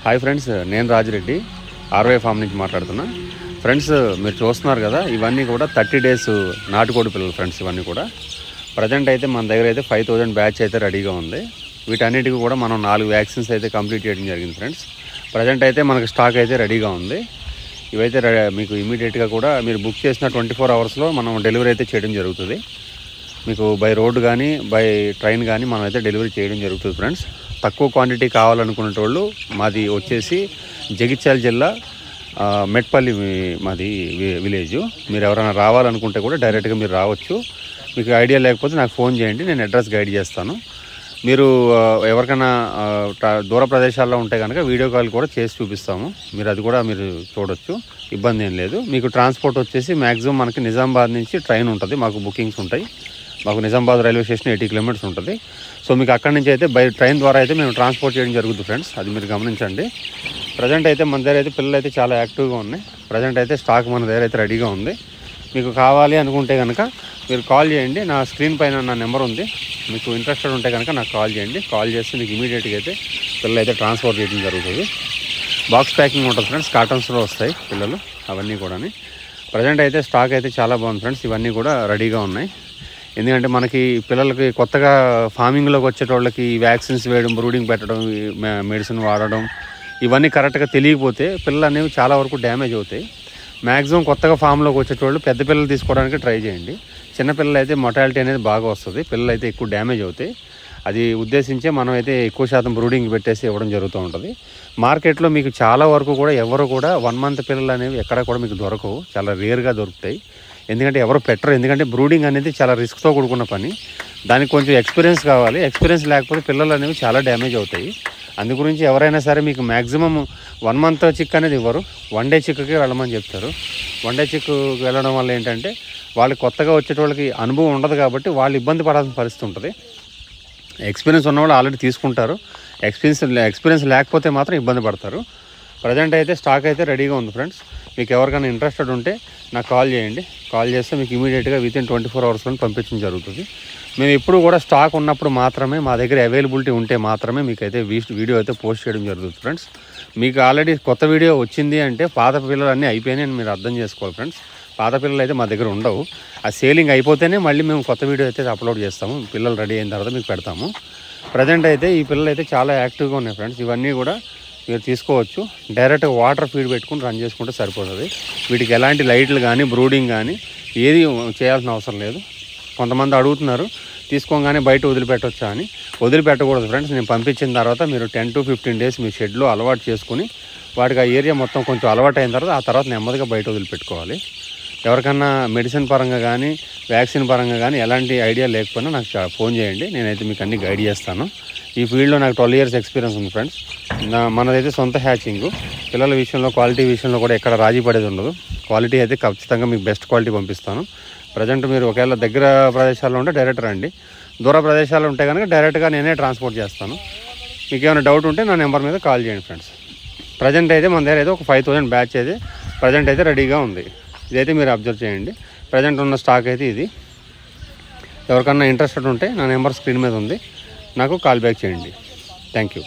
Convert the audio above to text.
Hi friends, నేను Rajireddy RY form నుంచి మాట్లాడుతున్నా. ఫ్రెండ్స్, మీరు చూస్తున్నారు కదా, ఇవన్నీ కూడా 30 days నాటుకోడి పిల్లలు ఫ్రెండ్స్. ఇవన్నీ కూడా ప్రజెంట్ అయితే మన దగ్గర అయితే 5000 బ్యాచ్ అయితే రెడీగా ఉంది. వీటన్నిటికీ కూడా మనం 4 వ్యాక్సిన్స్ అయితే కంప్లీట్ చేయడం జరిగింది ఫ్రెండ్స్. ప్రజెంట్ అయితే మనకు స్టాక్ అయితే రెడీగా ఉంది. ఇవైతే మీకు ఇమీడియట్గా కూడా మీరు బుక్ చేసిన 24 hours మనం డెలివరీ అయితే చేయడం జరుగుతుంది. మీకు బై రోడ్ కానీ బై ట్రైన్ కానీ మనం అయితే డెలివరీ చేయడం జరుగుతుంది ఫ్రెండ్స్. తక్కువ క్వాంటిటీ కావాలనుకునే వాళ్ళు మాది వచ్చేసి జగిత్యాల జిల్లా మెట్పల్లి మాది విలేజ్. మీరు ఎవరైనా రావాలనుకుంటే కూడా డైరెక్ట్గా మీరు రావచ్చు. మీకు ఐడియా లేకపోతే నాకు ఫోన్ చేయండి, నేను అడ్రస్ గైడ్ చేస్తాను. మీరు ఎవరికైనా దూర ప్రదేశాల్లో ఉంటే కనుక వీడియో కాల్ కూడా చేసి చూపిస్తాము. మీరు అది కూడా మీరు చూడొచ్చు, ఇబ్బంది ఏం లేదు. మీకు ట్రాన్స్పోర్ట్ వచ్చేసి మ్యాక్సిమం మనకి నిజామాబాద్ నుంచి ట్రైన్ ఉంటుంది. మాకు బుకింగ్స్ ఉంటాయి. మాకు నిజామాబాద్ రైల్వే స్టేషన్ 80 kilometers ఉంటుంది. సో మీకు అక్కడి నుంచి అయితే బై ట్రైన్ ద్వారా అయితే మేము ట్రాన్స్పోర్ట్ చేయడం జరుగుతుంది ఫ్రెండ్స్. అది మీరు గమనించండి. ప్రజెంట్ అయితే మన దగ్గర అయితే పిల్లలు అయితే చాలా యాక్టివ్గా ఉన్నాయి. ప్రజెంట్ అయితే స్టాక్ మన దగ్గర అయితే రెడీగా ఉంది. మీకు కావాలి అనుకుంటే కనుక మీరు కాల్ చేయండి. నా స్క్రీన్ పైన నా నెంబర్ ఉంది. మీకు ఇంట్రెస్టెడ్ ఉంటే కనుక నాకు కాల్ చేయండి. కాల్ చేస్తే మీకు ఇమీడియట్గా అయితే పిల్లలు అయితే ట్రాన్స్పోర్ట్ చేయడం జరుగుతుంది. బాక్స్ ప్యాకింగ్ ఉంటుంది ఫ్రెండ్స్, కార్టన్స్లో వస్తాయి పిల్లలు అవన్నీ కూడా. ప్రజెంట్ అయితే స్టాక్ అయితే చాలా బాగుంది ఫ్రెండ్స్. ఇవన్నీ కూడా రెడీగా ఉన్నాయి. ఎందుకంటే మనకి పిల్లలకి కొత్తగా ఫార్మింగ్లోకి వచ్చేటోళ్ళకి వ్యాక్సిన్స్ వేయడం, బ్రూడింగ్ పెట్టడం, మెడిసిన్ వాడడం ఇవన్నీ కరెక్ట్గా తెలియకపోతే పిల్లలు అనేవి చాలా వరకు డ్యామేజ్ అవుతాయి. మ్యాక్సిమం కొత్తగా ఫామ్లోకి వచ్చేటోళ్ళు పెద్ద పిల్లలు తీసుకోవడానికి ట్రై చేయండి. చిన్నపిల్లలు అయితే మొటాలిటీ అనేది బాగా వస్తుంది, పిల్లలు అయితే ఎక్కువ డ్యామేజ్ అవుతాయి. అది ఉద్దేశించే మనం అయితే ఎక్కువ శాతం బ్రూడింగ్ పెట్టేసి ఇవ్వడం జరుగుతూ ఉంటుంది. మార్కెట్లో మీకు చాలా వరకు కూడా ఎవరు కూడా 1 month పిల్లలు అనేవి ఎక్కడ కూడా మీకు దొరకవు, చాలా రేర్గా దొరుకుతాయి. ఎందుకంటే ఎవరు పెట్టరు. ఎందుకంటే బ్రూడింగ్ అనేది చాలా రిస్క్తో కూడుకున్న పని. దానికి కొంచెం ఎక్స్పీరియన్స్ కావాలి. ఎక్స్పీరియన్స్ లేకపోతే పిల్లలు అనేవి చాలా డ్యామేజ్ అవుతాయి. అందు గురించి ఎవరైనా సరే మీకు మ్యాక్సిమం 1 month చిక్ అనేది ఇవ్వరు, 1 day చిక్కి వెళ్ళమని చెప్తారు. 1 day చిక్కు వెళ్ళడం వల్ల ఏంటంటే వాళ్ళు కొత్తగా వచ్చేటోళ్ళకి అనుభవం ఉండదు కాబట్టి వాళ్ళు ఇబ్బంది పడాల్సిన పరిస్థితి ఉంటుంది. ఎక్స్పీరియన్స్ ఉన్నవాళ్ళు ఆల్రెడీ తీసుకుంటారు. ఎక్స్పీరియన్స్ లేకపోతే మాత్రం ఇబ్బంది పడతారు. ప్రజెంట్ అయితే స్టాక్ అయితే రెడీగా ఉంది ఫ్రెండ్స్. మీకు ఎవరికైనా ఇంట్రెస్టెడ్ ఉంటే నాకు కాల్ చేయండి. కాల్ చేస్తే మీకు ఇమీడియట్గా వితిన్ 24 hours పంపించడం జరుగుతుంది. మేము ఎప్పుడు కూడా స్టాక్ ఉన్నప్పుడు మాత్రమే, మా దగ్గర అవైలబిలిటీ ఉంటే మాత్రమే మీకు అయితే వీడియో అయితే పోస్ట్ చేయడం జరుగుతుంది ఫ్రెండ్స్. మీకు ఆల్రెడీ కొత్త వీడియో వచ్చింది అంటే పాత పిల్లలు అన్నీ అయిపోయినాయి అని మీరు అర్థం చేసుకోవాలి ఫ్రెండ్స్. పాత పిల్లలు అయితే మా దగ్గర ఉండవు. ఆ సేలింగ్ అయిపోతేనే మళ్ళీ మేము కొత్త వీడియో అయితే అప్లోడ్ చేస్తాము. పిల్లలు రెడీ అయిన తర్వాత మీకు పెడతాము. ప్రజెంట్ అయితే ఈ పిల్లలు అయితే చాలా యాక్టివ్గా ఉన్నాయి ఫ్రెండ్స్. ఇవన్నీ కూడా మీరు తీసుకోవచ్చు. డైరెక్ట్గా వాటర్ ఫీడ్ పెట్టుకుని రన్ చేసుకుంటే సరిపోతుంది. వీటికి ఎలాంటి లైట్లు కానీ బ్రూడింగ్ కానీ ఏది చేయాల్సిన అవసరం లేదు. కొంతమంది అడుగుతున్నారు తీసుకోగానే బయట వదిలిపెట్టవచ్చా అని. వదిలిపెట్టకూడదు ఫ్రెండ్స్. నేను పంపించిన తర్వాత మీరు 10 to 15 days మీ షెడ్లో అలవాటు చేసుకుని వాటికి ఆ ఏరియా మొత్తం కొంచెం అలవాటు అయిన తర్వాత ఆ తర్వాత నెమ్మదిగా బయట వదిలిపెట్టుకోవాలి. ఎవరికన్నా మెడిసిన్ పరంగా కానీ వ్యాక్సిన్ పరంగా కానీ ఎలాంటి ఐడియా లేకపోయినా నాకు ఫోన్ చేయండి. నేనైతే మీకు అన్ని గైడ్ చేస్తాను. ఈ ఫీల్డ్లో నాకు 12 years ఎక్స్పీరియన్స్ ఉంది ఫ్రెండ్స్. మనదైతే సొంత హ్యాచింగ్. పిల్లల విషయంలో క్వాలిటీ విషయంలో కూడా ఎక్కడ రాజీ పడేది ఉండదు. క్వాలిటీ అయితే ఖచ్చితంగా మీకు బెస్ట్ క్వాలిటీ పంపిస్తాను. ప్రజెంట్ మీరు ఒకవేళ దగ్గర ప్రదేశాల్లో ఉంటే డైరెక్ట్ రండి. దూర ప్రదేశాలు ఉంటే కనుక డైరెక్ట్గా నేనే ట్రాన్స్పోర్ట్ చేస్తాను. మీకు ఏమైనా డౌట్ ఉంటే నా నెంబర్ మీద కాల్ చేయండి ఫ్రెండ్స్. ప్రజెంట్ అయితే మన దగ్గర అయితే ఒక 5000 బ్యాచ్ అయితే ప్రజెంట్ అయితే రెడీగా ఉంది. ఇదైతే మీరు అబ్జర్వ్ చేయండి. ప్రజెంట్ ఉన్న స్టాక్ అయితే ఇది. ఎవరికన్నా ఇంట్రెస్టెడ్ ఉంటే నా నెంబర్ స్క్రీన్ మీద ఉంది, నాకు కాల్ బ్యాక్ చేయండి. Thank you.